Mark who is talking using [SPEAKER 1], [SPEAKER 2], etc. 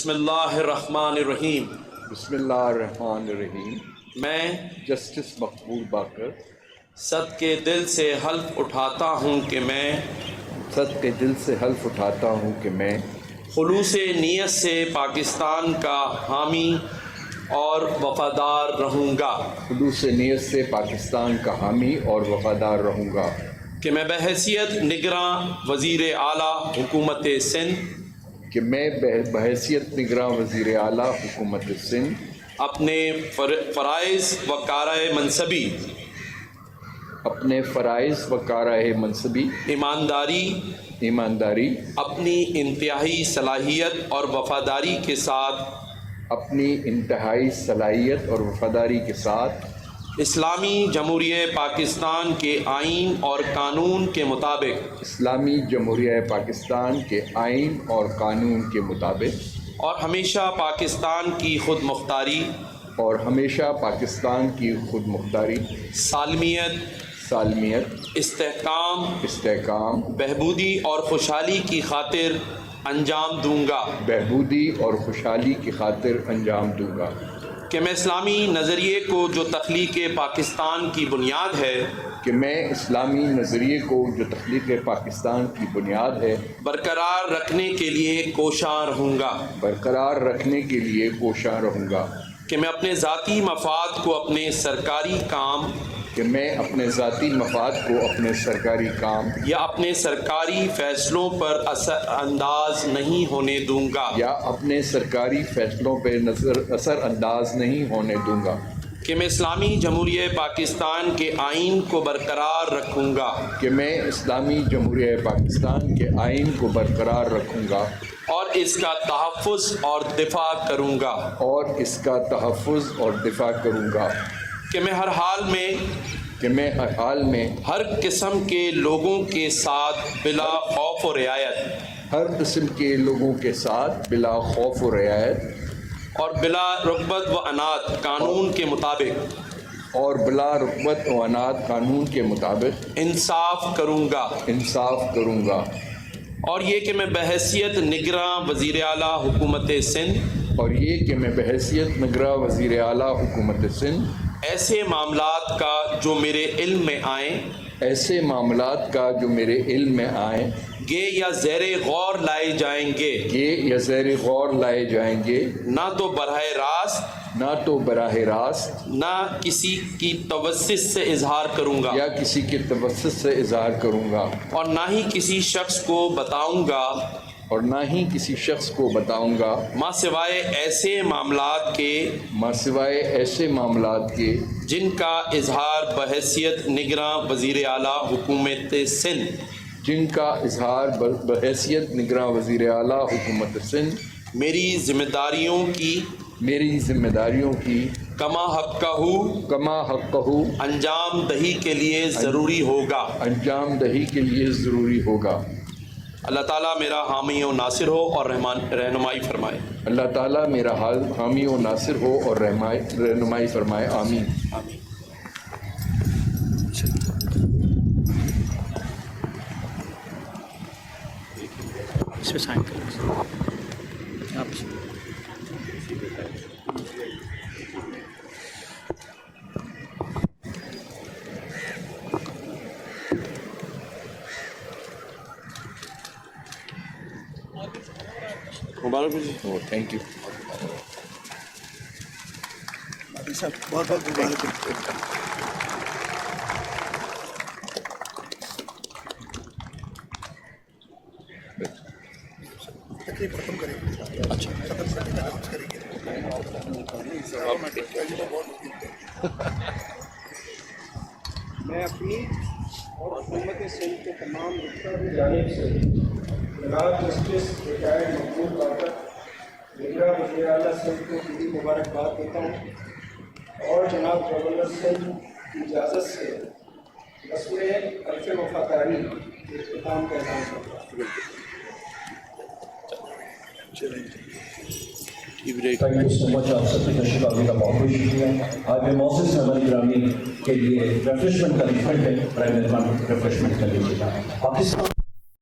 [SPEAKER 1] بسم اللہ الرحمن الرحیم۔
[SPEAKER 2] بسم اللہ الرحمن الرحیم۔
[SPEAKER 1] میں
[SPEAKER 2] جسٹس مقبول باقر
[SPEAKER 1] صد کے دل سے حلف اٹھاتا ہوں کہ میں
[SPEAKER 2] صد کے دل سے حلف اٹھاتا ہوں کہ میں
[SPEAKER 1] خلوص نیت سے پاکستان کا حامی اور وفادار رہوں گا،
[SPEAKER 2] خلوص نیت سے پاکستان کا حامی اور وفادار رہوں گا،
[SPEAKER 1] کہ میں بحیثیت نگراں وزیر اعلیٰ حکومت سندھ
[SPEAKER 2] کہ میں بحیثیت نگراں وزیر اعلیٰ حکومت سندھ
[SPEAKER 1] اپنے فرائض و کارۂ منصبی
[SPEAKER 2] اپنے فرائض و کارۂ منصبی ایمانداری
[SPEAKER 1] اپنی انتہائی صلاحیت اور وفاداری کے ساتھ
[SPEAKER 2] اپنی انتہائی صلاحیت اور وفاداری کے ساتھ
[SPEAKER 1] اسلامی جمہوریہ پاکستان کے آئین اور قانون کے مطابق
[SPEAKER 2] اسلامی جمہوریہ پاکستان کے آئین اور قانون کے مطابق
[SPEAKER 1] اور ہمیشہ پاکستان کی خود مختاری،
[SPEAKER 2] اور ہمیشہ پاکستان کی خود مختاری، سالمیت، استحکام،
[SPEAKER 1] بہبودی اور خوشحالی کی خاطر انجام دوں گا،
[SPEAKER 2] بہبودی اور خوشحالی کی خاطر انجام دوں گا،
[SPEAKER 1] کہ میں اسلامی نظریے کو جو تخلیق پاکستان کی بنیاد ہے
[SPEAKER 2] کہ میں اسلامی نظریے کو جو تخلیق پاکستان کی بنیاد ہے
[SPEAKER 1] برقرار رکھنے کے لیے کوشاں رہوں گا، کہ میں اپنے ذاتی مفاد کو اپنے سرکاری کام یا اپنے سرکاری فیصلوں پر اثر انداز نہیں ہونے دوں گا، کہ میں اسلامی جمہوریہ پاکستان کے آئین کو برقرار رکھوں گا، اور اس کا تحفظ اور دفاع کروں گا، کہ میں ہر حال میں ہر قسم کے لوگوں کے ساتھ بلا خوف و رعایت اور بلا رغبت و عناد قانون کے مطابق انصاف کروں گا، اور یہ کہ میں بحیثیت نگراں وزیر اعلیٰ حکومت سندھ ایسے معاملات کا جو میرے علم میں آئیں گے یا زیر غور لائے جائیں گے، نہ تو براہ راست نہ کسی کی توسط سے اظہار کروں گا، اور نہ ہی کسی شخص کو بتاؤں گا ماں سوائے ایسے معاملات کے جن کا اظہار بحیثیت نگراں وزیر اعلیٰ حکومت سندھ میری ذمہ داریوں کی کما حق انجام دہی کے لیے ضروری ہوگا۔ اللہ تعالیٰ میرا حامی و ناصر ہو اور رہنمائی فرمائے۔
[SPEAKER 2] اللہ تعالیٰ میرا حامی و ناصر ہو اور رہنمائی فرمائے، آمین۔
[SPEAKER 3] اس پہ سائن کریں آپ۔
[SPEAKER 1] مبارک جی،
[SPEAKER 2] تھینک یو۔
[SPEAKER 3] بہت بہت مبارک۔ تقریب ختم کریں گے، اچھا کریں گے۔
[SPEAKER 4] میں اپنی اور حکومت سندھ کے تمام رکن کی جانب سے جناب جسٹس ریٹائرڈ مقبول باقر نگراں وزیر اعلیٰ سندھ کو دلی مبارکباد دیتا ہوں، اور جناب گورنر سندھ کی اجازت سے رسم حلف وفاداری کے اختتام کا اعلان کرتا ہوں۔
[SPEAKER 5] تھینک یو سو مچ، آپ سب کی تشریف آوری کا بہت بہت شکریہ۔ آج میں معزز مہمان گرامی کے لیے ریفریشمنٹ کا ریفنڈ ہے، پرائم مہمان ریفریشمنٹ کا لیجیے گا۔ پاکستان